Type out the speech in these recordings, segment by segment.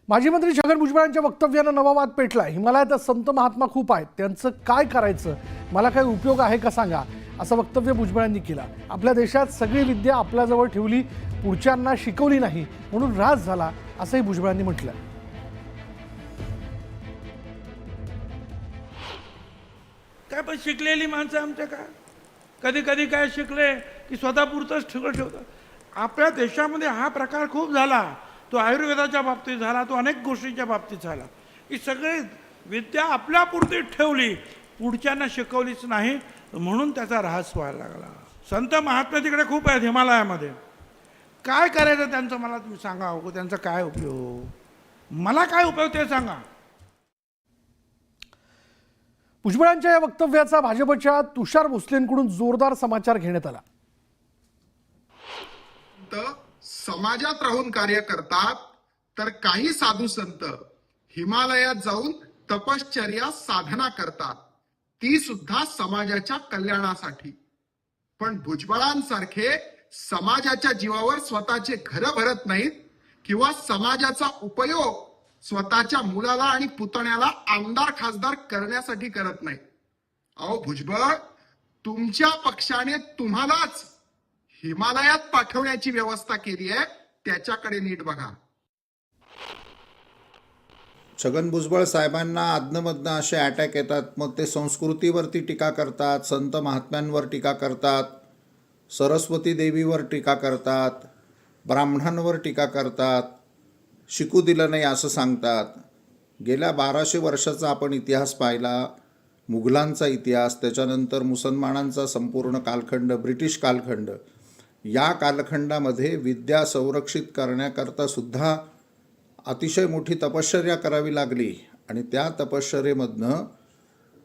माजी मंत्री छगन भुजबळांच्या वक्तव्यानं नवा वाद पेटला। हिमालयात संत महात्मा खूप आहेत, त्यांचं काय करायचं, मला काय उपयोग आहे का सांगा, असं वक्तव्य भुजबळांनी केलं। आपल्या देशात सगळी विद्या आपल्याजवळ ठेवली, पुढच्यांना शिकवली नाही म्हणून ऱ्हास झाला, असंही भुजबळांनी म्हटलं। काय पण शिकलेली माणसं आमच्या का कधी कधी काय शिकले की स्वतःपुरतंच ठेवतात। आपल्या देशामध्ये हा प्रकार खूप झाला, तो आयुर्वेदाच्या बाबतीत झाला, तो अनेक गोष्टींच्या बाबतीत झाला की सगळे विद्या आपल्यापुरती ठेवली, पुढच्यांना शिकवलीच नाही, म्हणून त्याचा ऱ्हास व्हायला लागला। संत महात्मा तिकडे खूप आहेत हिमालयामध्ये, काय करायचं त्यांचं मला तुम्ही सांगा हो, त्यांचा काय उपयोग, मला काय उपयोग ते सांगा। भुजबळांच्या या वक्तव्याचा भाजपच्या तुषार भोसलेंकडून जोरदार समाचार घेण्यात आला। समाजात राहून कार्य करतात, तर काही साधू संत हिमालयात जाऊन तपश्चर्या साधना करतात, ती सुद्धा समाजाच्या कल्याणासाठी। पण भुजबळांसारखे समाजाच्या जीवावर स्वतःचे घर भरत नाहीत किंवा समाजाचा उपयोग स्वतःच्या मुलाला आणि पुतण्याला आमदार खासदार करण्यासाठी करत नाही। अहो भुजबळ, तुमच्या पक्षाने तुम्हालाच हिमालयात पाठवण्याची व्यवस्था केली आहे, त्याच्याकडे नीट बघा। छगन भुजबळ साहेबांना अधनमधनं असे अटॅक येतात, मग ते संस्कृतीवरती टीका करतात, संत महात्म्यांवर टीका करतात, सरस्वती देवीवर टीका करतात, ब्राह्मणांवर टीका करतात, शिकू दिलं नाही असं सांगतात। गेल्या 1200 वर्षाचा आपण इतिहास पाहिला, मुघलांचा इतिहास, त्याच्यानंतर मुसलमानांचा संपूर्ण कालखंड, ब्रिटिश कालखंड, या कालखंडामध्ये विद्या संरक्षित करण्याकरता सुद्धा अतिशय मोठी तपश्चर्या करावी लागली आणि त्या तपश्चर्येमधनं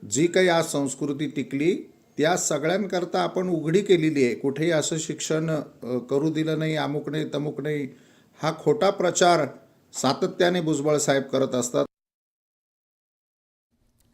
जी काही आज संस्कृती टिकली त्या सगळ्यांकरता आपण उघडी केलेली आहे। कुठेही असं शिक्षण करू दिलं नाही, अमुक नाही तमुक नाही, हा खोटा प्रचार सातत्याने भुजबळ साहेब करत असतात।